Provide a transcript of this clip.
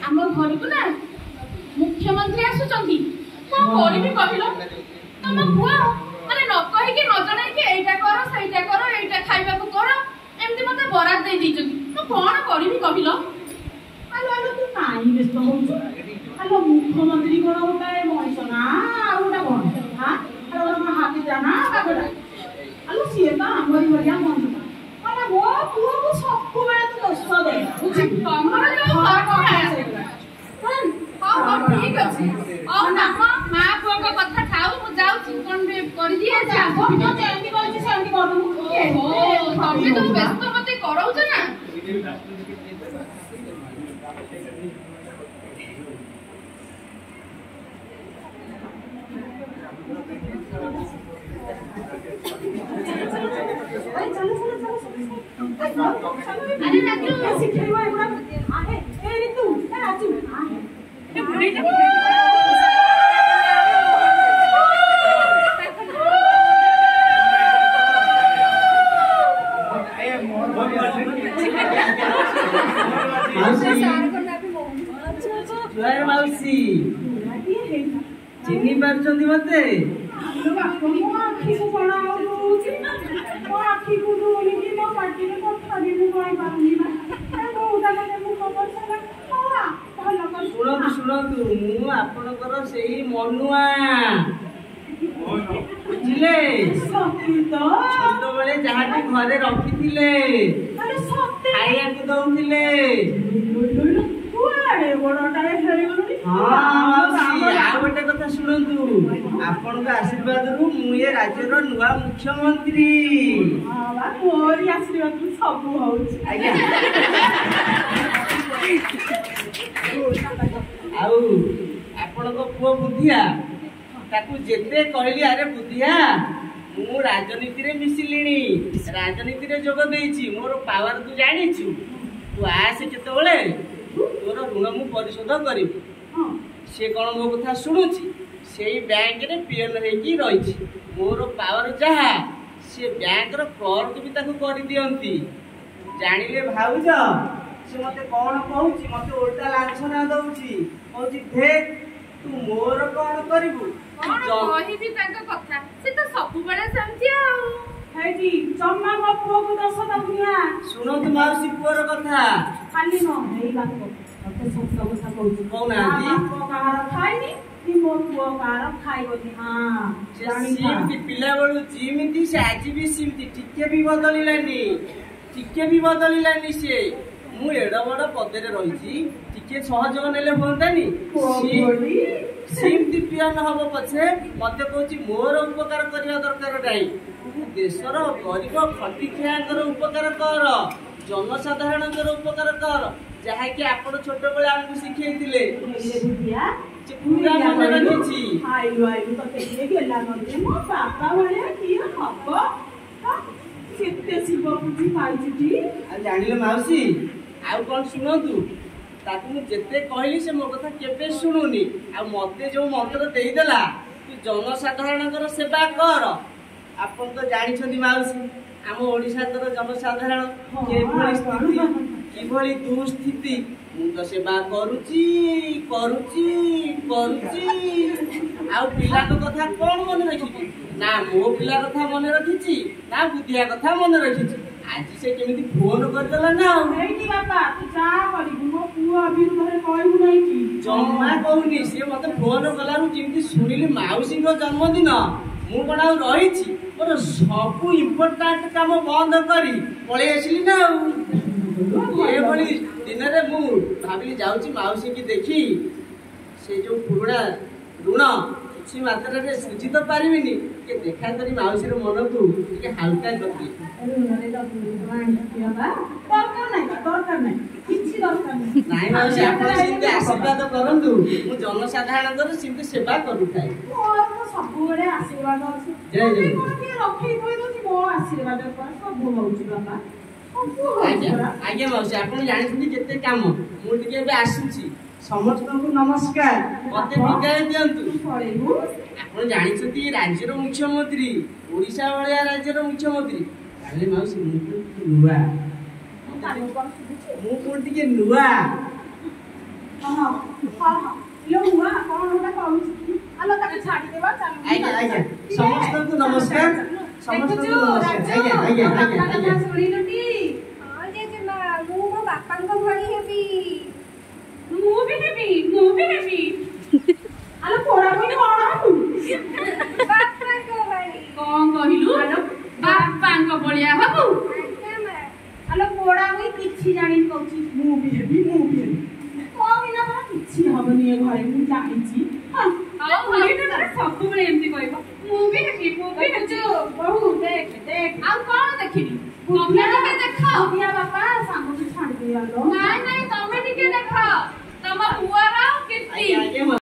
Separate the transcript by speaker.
Speaker 1: आम घर को ना मुख्यमंत्री आसुचंती को करबी कहिलो तुम पुआ माने न कहि के न जणाई के एटा करो सेटा करो एटा खाइबा को करो एमती मते बरात दे दिचंती तो कोन करबी कहिलो आलो आलो तू काई व्यस्त होछु आलो मुख्यमंत्री कोन होता है मइस ना आउटा कोन हां आलो हम हाथी जाना बागडा आलो सीता हमरी बढ़िया मन माने वो पुआ को सबको बेले तो दोस्त दे बुझी हमरा जो हां ठीक अछि और ना मां पुआ को कथा खाऊ मु जाऊ चिकन बे कर दिए जा हम तो एंटी करछि से एंटी कर दू ओ तबे तो व्यस्त मते करौ छ ना अरे राजू कैसे खेलवा एबड़ा आहे ए ऋतु ए राजू आहे ए बुढ़ी
Speaker 2: जय माउसी चिन्नी पारछंती मते
Speaker 1: बापा मो आखी को बड़ा होउची मो आखी को डोली की मो पाटी में कथा भी मु कहि पारुनी ना ए बहुता ने मु खबर सला होआ भलो कर
Speaker 2: शुणतु मु आपनकर सेही मनुआ बुझिले
Speaker 1: सती तो
Speaker 2: छोट बेले जहाटी घरे रखिथिले
Speaker 1: अरे सती
Speaker 2: खाइया को दउथिले
Speaker 1: कुआडे बड़टाए फेरी गलुनी
Speaker 2: आ गोटे कथा शुणतु आपनका आशीर्वाद रु मु ये राज्य रो नुवा मुख्यमंत्री
Speaker 1: हां बा मोरी आशीर्वाद रु सब होउची
Speaker 2: आज्ञा आउ आपनको पुओ बुद्धिया ताकू जेते कहली अरे बुद्धिया मु राजनीति रे मिसिलिनी राजनीति रे जोग देइछि मोर पावर तू जानिछु तू आसे केतबेले तोर ऋण मु परिशोध करिबी से कौन मो कथा शुणुची से बैंक रे पीएन हेकी रहिछि मोर पावर जहा से बैंक रो क्लर्क भी ताकू करि दियंती जानिले भाउज से मते कौन कहूची मते उल्टा लांछना दउची कहूची देख तू मोर कौन करिबू
Speaker 1: कौन कहिबी तांका कथा से तो सब बेले समझी आउ हेजी चम्मा को पुओ को दस दउनिया
Speaker 2: सुनो तू माउसी पुअर कथा
Speaker 1: खाली न हेई बात को तते सत्य कथा कहूची
Speaker 2: कौन आंती
Speaker 1: बाप कहार खाइनी कि मोर पुओ कहार खाइबनी हां
Speaker 2: सिमती पिला बळु जिमिति से आज भी सिमती टिके भी बदलिलानी से मु एडा बड़ पदे रे रहिछि टिके सहयोग नेले होंतानी सिमती पियान हबो पछे मते कहूची मोर उपकार करिया दरकार नाही देशर गरीब खटिखियाकर उपकार कर जनसाधारणकर उपकार कर जहा कि आपण छोट बेले हमकु सिखैतिले पूरा मन रखिछि
Speaker 1: आइलो तते के गेला नदे मो बापा भले की हबो केते शिव पूजी पाइछि
Speaker 2: आ जानिले माउसी आउ कोन सुनतु ताकू मु जेते कहली से मो कथा केबे सुनुनी आ मते जो मंत्र देई देला तू जनसाधारणकर सेवा कर आपण तो जानिछंती माउसी आम ओडिसा तर जनसाधारण केभଳି स्थिति किभଳି दुस्थिति मु तो सेवा करूची आ पिला तो कथा कोन मन रखिबी ना मो पिला कथा मन रखिची ना बुद्धिया कथा मन रखिची आज से केमिति फोन कर देला ना
Speaker 1: एठी बापा तू जा करिबु मो पुआ अभी घरे कहू नै की
Speaker 2: जम्मा कहूनी से मते फोन कलारु जेमिति सुनिली माउसी को जन्मदिन मु कोन आ रहिछि मोर सब इम्पोर्टेंट काम बंद करी पळे आसिली ना ए बली दिन रे मु भाबिली जाउची माउसी की देखी से जो पुरुणा ऋण किछि मात्रा रे सुझी तो पारिबिनी के देखा करी माउसी रो मन को के हल्का करती
Speaker 1: ऋण रे तो दरकार नै किछि दरकार नै
Speaker 2: नाही माउसी आपण सिंते आशीर्वाद करंतु मु जनसाधारण कर सिंते सेवा करूथाय
Speaker 1: मोर तो सब बेले आशीर्वाद अछि
Speaker 2: जय जय
Speaker 1: कोन के रखी कोइ दछि मो आशीर्वाद पर सब होउची बाबा
Speaker 2: आज्ञा माउसी आपण जानिछथि केते काम मु टिके बे आसुची समस्त को नमस्कार मते विदाय दियंतु आपण जानिछथि राज्यर मुख्यमंत्री ओडिसा वालिया राज्यर मुख्यमंत्री काले माउसी नुवा मु कोन टिके नुवा
Speaker 1: ହଁ ହଁ ଲୋ ହୁଆ କଣ ଗୋଟେ କହୁଛି ଆଲୋ ତାକୁ ଛାଡ଼ିଦେବା ଚାଲ
Speaker 2: ଆଜ୍ଞା ଆଜ୍ଞା ସମସ୍ତଙ୍କୁ ନମସ୍କାର ସମସ୍ତଙ୍କୁ ନମସ୍କାର ଆଜ୍ଞା ଆଜ୍ଞା ଆଜ୍ଞା
Speaker 1: ଶୁଣିଲୁଟି
Speaker 3: ହଁ ଜେଜେମା ମୁଁ ମୋ ବାପାଙ୍କ ଭଳି ହେବି।
Speaker 1: ମୁଁ ବି ହେବି ଆଲୋ ପୋଡ଼ା ଭଳି କଣ ହବୁ
Speaker 3: ବାପାଙ୍କ ଭଳି।
Speaker 1: କଣ କହିଲୁ ଆଲୋ ବାପାଙ୍କ ଭଳିଆ ହବୁ
Speaker 3: ଆଜ୍ଞା ମା।
Speaker 1: ଆଲୋ ପୋଡ଼ା ଭଳି କିଛି ଜାଣି କହୁଛି ମୁଁ ବି ହେବି କଣ ବିନା ମୋର କିଛି ହବନି ଏ ଘରେ ମୁଁ ଜାଣିଛି ସବୁବେଳେ ଏମିତି କହିବ ମୁଁ ବି ହେବି ବହୁ ଦେଖ ଆଉ କଣ ଦେଖିବି ତମେ ଟିକେ ଦେଖ ବାପା ସାଙ୍ଗକୁ ଛାଡ଼ିଦେବା ନାଇଁ ତମେ ଟିକେ ଦେଖ ତମ ପୁଅର କୀର୍ତ୍ତି
Speaker 2: ଆଜ୍ଞା